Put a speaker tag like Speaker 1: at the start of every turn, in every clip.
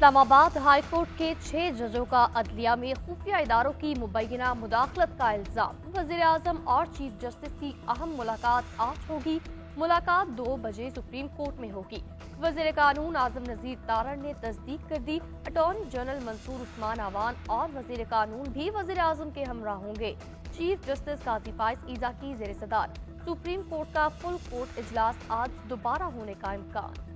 Speaker 1: Islamabad high court के 6 जजों का अदलिया में खुफिया इदारों की मुबैना मुदाखलत का इल्जाम। वजीर आजम और चीफ जस्टिस की अहम मुलाकात आज होगी। मुलाकात 2 बजे सुप्रीम कोर्ट में होगी। वजीर कानून आजम नजीर तारड़ ने तस्दीक कर दी। अटॉर्नी जनरल मंसूर उस्मान अवान और वजीर कानून भी वजीर आजम के हमरा होंगे। चीफ जस्टिस काजी फाइज ईजा की जेर सदार सुप्रीम कोर्ट का फुल कोर्ट इजलास आज दोबारा होने का इम्कान।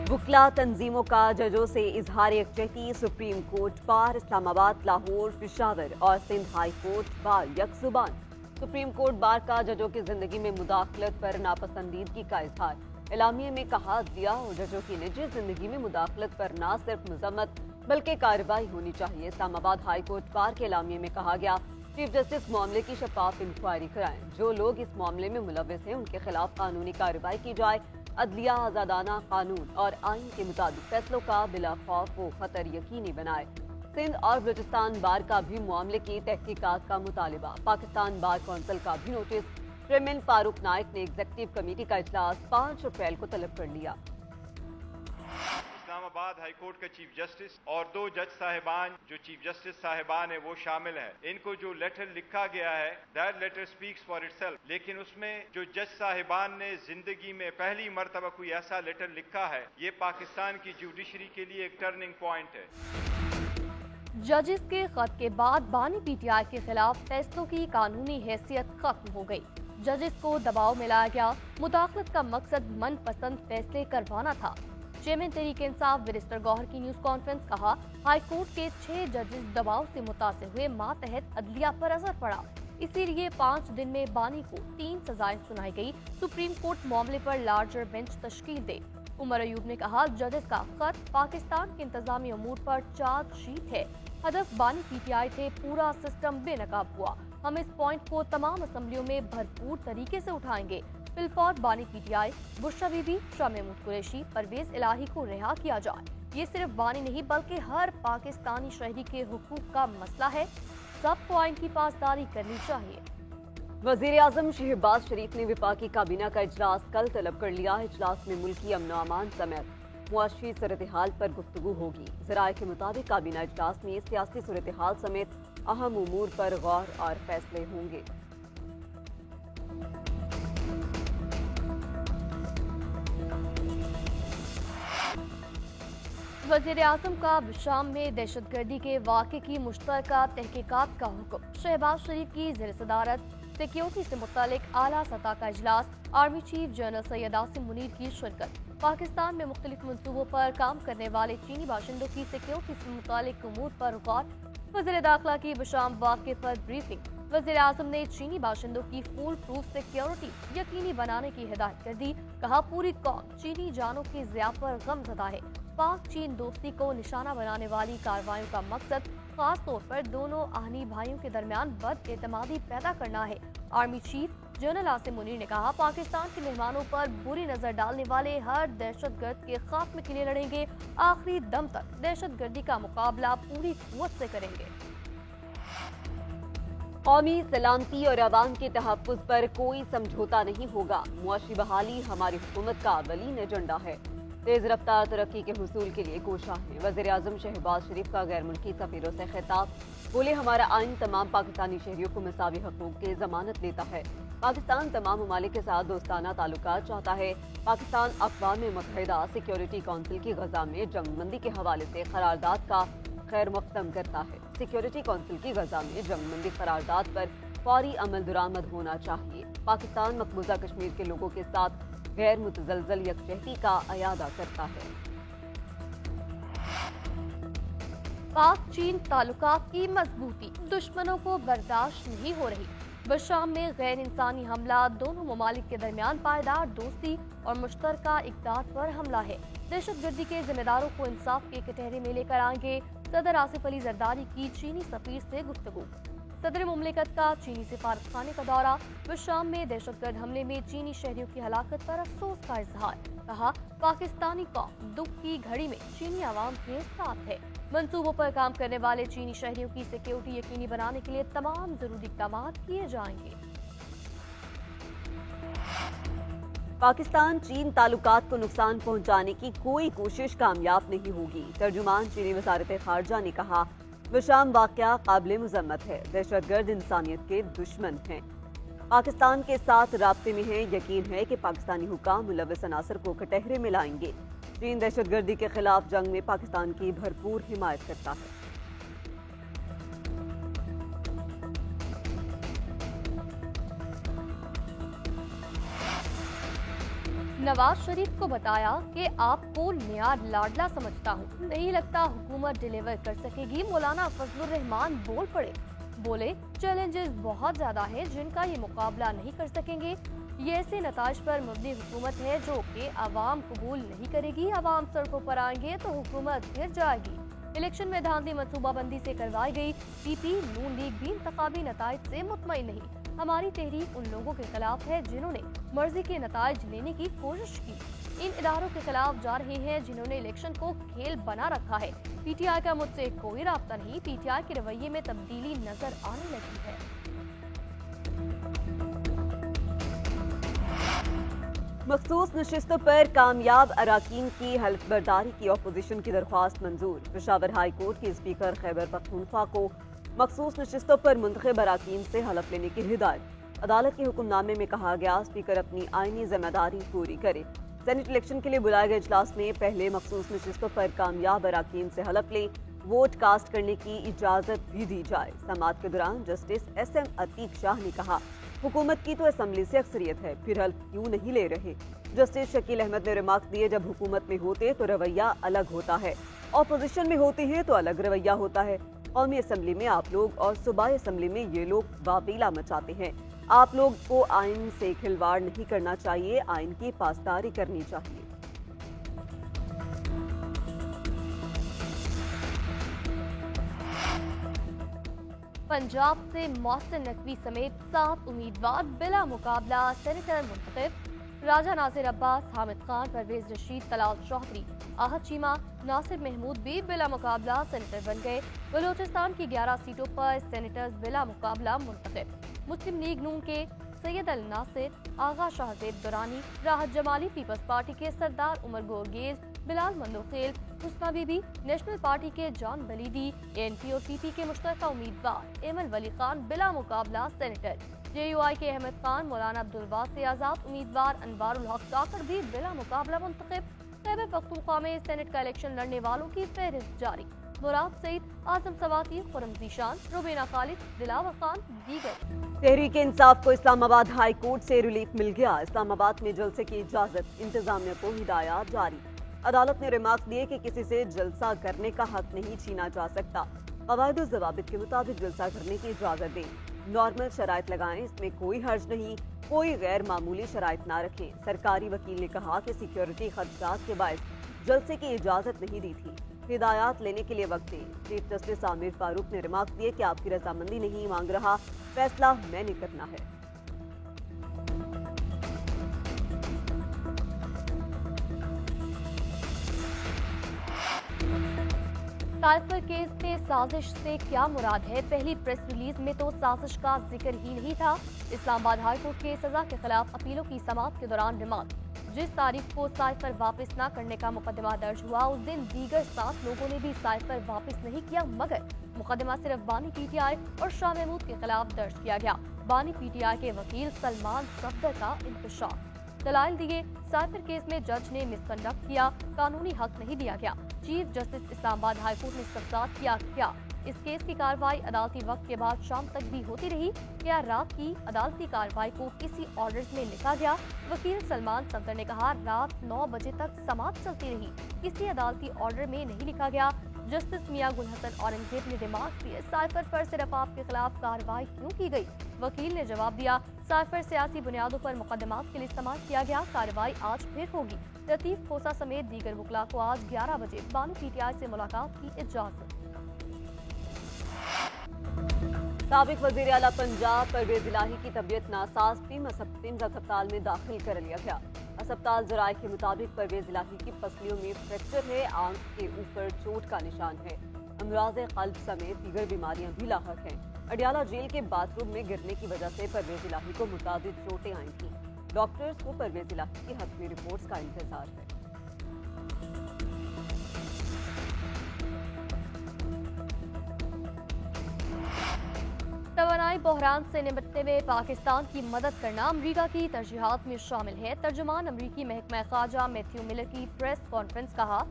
Speaker 2: वकला तंजीमों का जजों से इजहार यकजहती। Supreme court bar, Islamabad, Lahore, Peshawar और Sindh high court bar यकजुबान। Supreme court bar का जजों की जिंदगी में मुदाखलत पर नापसंदीदगी का इजहार। एलामिया में कहा दिया और जजों की निजी जिंदगी में मुदाखलत पर न सिर्फ मजम्मत बल्कि कार्रवाई होनी चाहिए। इस्लामाबाद हाई कोर्ट बार के एलामिया में कहा गया चीफ जस्टिस मामले की शफाफ इंक्वायरी कराएं। जो लोग इस मामले में मुलविस हैं उनके खिलाफ कानूनी कार्रवाई की जाए। अदलिया आजादाना कानून और आइन के मुताबिक फैसलों का बिला खौफ व खतर यकीनी बनाए। सिंध और बलूचिस्तान बार का भी मामले की तहकीकात का मुतालिबा। पाकिस्तान बार कौंसिल का भी नोटिस। चेयरमैन फारूक नाइक ने एग्जीक्यूटिव कमेटी का इजलास 5 अप्रैल को तलब कर लिया।
Speaker 3: इस्लामाबाद हाई कोर्ट के चीफ जस्टिस और 2 जज साहिबान जो चीफ जस्टिस साहिबान है वो शामिल है। इनको जो लेटर लिखा गया है that letter speaks for itself, लेकिन उसमें जो जज साहिबान ने जिंदगी में पहली मर्तबा कोई ऐसा लेटर लिखा है ये पाकिस्तान की जुडिशरी के लिए एक टर्निंग पॉइंट है।
Speaker 1: जजिस के खत के बाद बानी पीटीआई के खिलाफ फैसलों की कानूनी हैसियत खत्म हो गई। जजिस को दबाव में लाया गया। मुदाखलत का मकसद मनपसंद फैसले करवाना था। चेयरमैन तहरीक इंसाफ बैरिस्टर गौहर की न्यूज कॉन्फ्रेंस कहा हाई कोर्ट के 6 जजेस दबाव से मुतासिर हुए मातहत अदलिया पर असर पड़ा, इसीलिए 5 दिन में बानी को 3 सजाएं सुनाई गई। सुप्रीम कोर्ट मामले पर लार्जर बेंच तश्कील दे। उमर अयूब ने कहा जजेस का खत पाकिस्तान के इंतजामी अमूर पर चार्जशीट है। हदफ बानी पीटीआई थे, पूरा सिस्टम बेनकाब हुआ। हम इस पॉइंट को तमाम असम्बलियों में भरपूर तरीके से उठाएंगे। फिलफौज बानी पीटीआई, बुशरा बीबी, शाह महमूद कुरैशी, परवेज इलाही को रिहा किया जाए। ये सिर्फ बानी नहीं बल्कि हर पाकिस्तानी शहरी के हुकूक का मसला है। सबको आइन की पासदारी करनी चाहिए।
Speaker 2: वजीर आजम शहबाज शरीफ ने वफाकी काबीना का इजलास कल तलब कर लिया। इजलास में मुल्की अमन अमान समेत मुआशी सूरत हाल पर गुफ्तगू होगी। ज़राए के मुताबिक काबीना इजलास में सियासी सूरत हाल समेत अहम उमूर पर गौर और फैसले होंगे।
Speaker 1: वज़ीर आज़म का शाम में दहशतगर्दी के वाक़े की मुश्तरका तहकीकात का हुक्म। शहबाज शरीफ की ज़ेर सदारत सिक्योरिटी से मुतालिक आला सतह का इजलास। Army chief general Syed Asim Munir की शिरकत। पाकिस्तान में मुख्तलिफ मनसूबों पर काम करने वाले चीनी बाशिंदों की सिक्योरिटी से मुतालिक उमूर पर गौर। वज़ीर दाखिला की बशाम वाक़े पर ब्रीफिंग। वज़ीर आज़म ने चीनी बाशिंदों की फुल प्रूफ सिक्योरिटी यकीनी बनाने की हिदायत कर दी। कहा पूरी कौम चीनी जानों की ज़िया पर गमज़दा है। पाक चीन दोस्ती को निशाना बनाने वाली कार्रवाइयों का मकसद खास तौर पर दोनों आहनी भाइयों के दरमियान बदएतमादी पैदा करना है। Army chief general Asim Munir ने कहा पाकिस्तान के मेहमानों पर बुरी नजर डालने वाले हर दहशतगर्द के खात्मे के लिए लड़ेंगे। आखिरी दम तक दहशतगर्दी का मुकाबला पूरी कुव्वत से करेंगे।
Speaker 2: कौमी सलामती और अवाम के तहफ़्फ़ुज़ पर कोई समझौता नहीं होगा। मुआशी बहाली हमारी हुकूमत का अवलीन एजेंडा है। तेज रफ्तार तरक्की के हुसूल के लिए कोशा है। वज़ीर आज़म शहबाज शरीफ का गैर मुल्की सफ़ीरों से खिताब। बोले हमारा आइन तमाम पाकिस्तानी शहरियों को मसावी हकूक़ की ज़मानत देता है। पाकिस्तान तमाम ममालिक के साथ दोस्ताना ताल्लुकात चाहता है। पाकिस्तान अक़वाम मुत्तहिदा सिक्योरिटी काउंसिल की ग़ज़ा में जंगबंदी के हवाले से करारदाद का खैर मक़दम करता है। सिक्योरिटी काउंसिल की ग़ज़ा में जंगबंदी करारदाद पर फौरी अमल दरामद होना चाहिए। पाकिस्तान मकबूजा कश्मीर के लोगों के साथ गैर मुतज़लज़ल यकजहती का अयादा करता है।
Speaker 1: पाक चीन ताल्लुकात की मजबूती दुश्मनों को बर्दाश्त नहीं हो रही। बशाम में गैर इंसानी हमला। दोनों ममालिक के दरमियान पायदार दोस्ती और मुश्तरका इक़दार पर हमला है। दहशतगर्दी के जिम्मेदारों को इंसाफ के कटहरे में लेकर आएंगे। सदर आसिफ अली जरदारी की चीनी सफीर से गुफ्तगू। सदर मुमलिकत का चीनी सिफारतखाने का दौरा। बशाम में दहशतगर्द हमले में चीनी शहरियों की हलाकत पर अफसोस का इजहार। कहा पाकिस्तानी कौम दुख की घड़ी में चीनी आवाम के साथ है। मंसूबों पर काम करने वाले चीनी शहरियों की सिक्योरिटी यकीनी बनाने के लिए तमाम जरूरी इक़दाम किए जाएंगे।
Speaker 2: पाकिस्तान चीन ताल्लुकात को नुकसान पहुंचाने की कोई कोशिश कामयाब नहीं होगी। तर्जुमान चीनी वजारत खारजा ने कहा, विशाम वाक़या काबिल मज़म्मत है, दहशतगर्द इंसानियत के दुश्मन हैं। पाकिस्तान के साथ राब्ते में है, यकीन है कि पाकिस्तानी हुकाम मुलव्वस अनासर को कटहरे में लाएंगे। चीन दहशतगर्दी के खिलाफ जंग में पाकिस्तान की भरपूर हिमायत करता है।
Speaker 1: नवाज शरीफ को बताया कि आपको नया लाडला समझता हूँ, नहीं लगता हुकूमत डिलीवर कर सकेगी। मौलाना फजलुर रहमान बोल पड़े, बोले चैलेंजेस बहुत ज्यादा हैं जिनका ये मुकाबला नहीं कर सकेंगे। ये ऐसे नताज पर मबनी हुकूमत है जो कि आवाम कबूल नहीं करेगी। आवाम सड़कों पर आएंगे तो हुकूमत गिर जाएगी। इलेक्शन में धांधली मनसूबाबंदी से करवाई गई पीपी नून लीग भी इंतखाबी नताइज से मुतमईन नहीं। हमारी तहरीक उन लोगों के खिलाफ है जिन्होंने मर्जी के नताइज लेने की कोशिश की। इन इदारों के खिलाफ जा रहे हैं जिन्होंने इलेक्शन को खेल बना रखा है। पीटीआई का मुझसे कोई राब्ता नहीं। पीटीआई के रवैये में तब्दीली नजर आने लगी है।
Speaker 2: मखसूस नशिस्तों पर कामयाब अराकीन की हल्फबर्दारी की अपोजिशन की दरख्वास्त मंजूर। पेशावर हाई कोर्ट के स्पीकर खैबर पख्तूनख्वा को मखसूस नशिस्तों पर मुंतखब अराकीन से हलफ लेने की हिदायत। अदालत के हुक्मनामे में कहा गया, स्पीकर अपनी आईनी जिम्मेदारी पूरी करे। सेनेट इलेक्शन के लिए बुलाए गए इजलास में पहले मखसूस नशिस्तों पर कामयाब अराकीन से हलफ ले वोट कास्ट करने की इजाजत भी दी जाए। समाअत के दौरान जस्टिस SM अतीक शाह ने कहा, हुकूमत की तो असम्बली से अक्सरियत है, फिर हल्फ क्यों नहीं ले रहे। जस्टिस शकील अहमद ने रिमार्क दिए, जब हुकूमत में होते तो रवैया अलग होता है, ऑपोजिशन में होते हैं तो अलग रवैया होता है। कौमी असम्बली में आप लोग और सूबाई असम्बली में ये लोग वाबीला मचाते हैं। आप लोग को आइन से खिलवाड़ नहीं करना चाहिए, आइन की पासदारी करनी चाहिए।
Speaker 1: पंजाब से मोहसिन नकवी समेत 7 उम्मीदवार बिला मुकाबला सेनेटर मुंतखब। राजा नासिर अब्बास, हामिद खान, परवेज रशीद, तलाल चौधरी, आहद चीमा, नासिर महमूद भी बिला मुकाबला सेनेटर बन गए। बलोचिस्तान की 11 सीटों पर सेनेटर्स बिला मुकाबला मुंतखब। मुस्लिम लीग नून के सैयद अल नासिर, आगा शाहजेब दुरानी, राहत जमाली, पीपल्स पार्टी के सरदार उमर गोरगेज, बिलाल मंदोखेल, हुस्ना बीबी, नेशनल पार्टी के जॉन बलीदी, ANP और PP के मुश्तरका उम्मीदवार एमल वली खान बिला मुकाबला सेनेटर। JUI के अहमद खान, मौलाना अब्दुल वासी आजाद, उम्मीदवार अनवारुल हक काकर भी बिला मुकाबला मुंतखब। खैबर पख्तूनख्वा में सेनेट का इलेक्शन लड़ने वालों की फहरिस्त जारी। मुराद सईद, आजम सवाती, खुरम जीशान, रुबीना खालिद, दिलावर खान, दीगर।
Speaker 2: तहरीक इंसाफ को इस्लामाबाद हाई कोर्ट से रिलीफ मिल गया। इस्लामाबाद में जलसे की इजाजत, इंतजामिया को हिदायत जारी। अदालत ने रिमार्क दिए कि किसी से जलसा करने का हक नहीं छीना जा सकता। कवायद और ज़वाबित के मुताबिक जलसा करने की इजाजत दें। नॉर्मल शराइत लगाएं, इसमें कोई हर्ज नहीं। कोई गैर मामूली शराइत ना रखें। सरकारी वकील ने कहा कि सिक्योरिटी खदशात के बायस जलसे की इजाजत नहीं दी थी। हिदायत लेने के लिए वक्त दें। चीफ जस्टिस आमिर फारूक ने रिमार्क दिए कि आपकी रजामंदी नहीं मांग रहा, फैसला मैंने करना है।
Speaker 1: साइफर केस में साजिश से क्या मुराद है? पहली प्रेस रिलीज में तो साजिश का जिक्र ही नहीं था। इस्लामाबाद हाई कोर्ट के सजा के खिलाफ अपीलों की समाअत के दौरान रिमांड। जिस तारीख को साइफर वापस न करने का मुकदमा दर्ज हुआ, उस दिन दीगर 7 लोगों ने भी साइफर वापस नहीं किया, मगर मुकदमा सिर्फ बानी PTI और शाह महमूद के खिलाफ दर्ज किया गया। बानी PTI के वकील सलमान सफदर का इंकशाफ। दलाइल दिए, साइफर केस में जज ने मिसकंडक्ट किया, कानूनी हक नहीं दिया गया। Chief justice Islamabad high court ने इस्तफसार किया, क्या इस केस की कार्रवाई अदालती वक्त के बाद शाम तक भी होती रही? क्या रात की अदालती कार्रवाई को किसी ऑर्डर्स में लिखा गया? वकील सलमान सफदर ने कहा, रात 9 बजे तक समाअत चलती रही, किसी अदालती ऑर्डर में नहीं लिखा गया। जस्टिस मियां गुल हसन औरंगजेब ने रिमार्क दिए, साइफर पर सिर्फ आपके खिलाफ कार्रवाई क्यों की गई? वकील ने जवाब दिया, साइफर सियासी बुनियादों पर मुकदमात के लिए इस्तेमाल किया गया, कार्रवाई आज फिर होगी। लतीफ खोसा समेत दीगर वकला को आज 11 बजे बानी PTI से मुलाकात की इजाजत।
Speaker 2: साबिक वज़ीर आला पंजाब परवेज इलाही की तबीयत नासाज थी, पिम्स अस्पताल में दाखिल कर लिया गया। अस्पताल जराये के मुताबिक परवेज इलाही की पसलियों में फ्रैक्चर है, आंख के ऊपर चोट का निशान है। अमराज़ क़ल्ब समेत दीगर बीमारियां भी लाहक हैं। अडियाला जेल के बाथरूम में गिरने की वजह से परवेज इलाही को मुतादिद चोटें आई थी। डॉक्टर्स को परवेज इलाही की हतमी रिपोर्ट्स का इंतजार है।
Speaker 1: तवानाई बहरान से निपटने में पाकिस्तान की मदद करना अमरीका की तरजीहात में शामिल है। तर्जुमान अमरीकी महकमा ख़ारजा मैथ्यू मिलर की प्रेस कॉन्फ्रेंस कहा,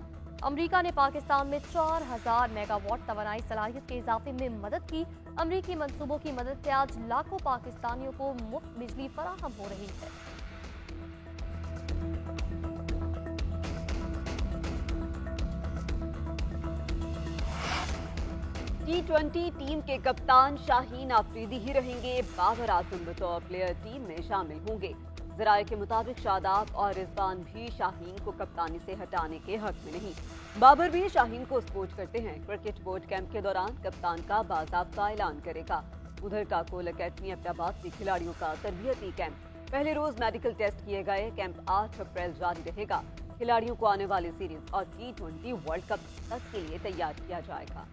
Speaker 1: अमरीका ने पाकिस्तान में 4000 मेगावाट तवानाई सलाहियत के इजाफे में मदद की। अमरीकी मंसूबों की मदद से आज लाखों पाकिस्तानियों को मुफ्त बिजली फराहम हो रही है।
Speaker 2: T20 टीम के कप्तान शाहीन आफरीदी ही रहेंगे। बाबर आजम बतौर प्लेयर टीम में शामिल होंगे। ज़राए के मुताबिक शादाब और रिजवान भी शाहीन को कप्तानी से हटाने के हक में नहीं। बाबर भी शाहीन को सपोर्ट करते हैं। क्रिकेट बोर्ड कैंप के दौरान कप्तान का बाज़ाब्ता ऐलान करेगा। उधर काकोल अकेडमी अहमदाबाद के खिलाड़ियों का तरबियती कैंप, पहले रोज मेडिकल टेस्ट किए गए। कैंप 8 अप्रैल जारी रहेगा। खिलाड़ियों को आने वाली सीरीज और T20 वर्ल्ड कप तक के लिए तैयार किया जाएगा।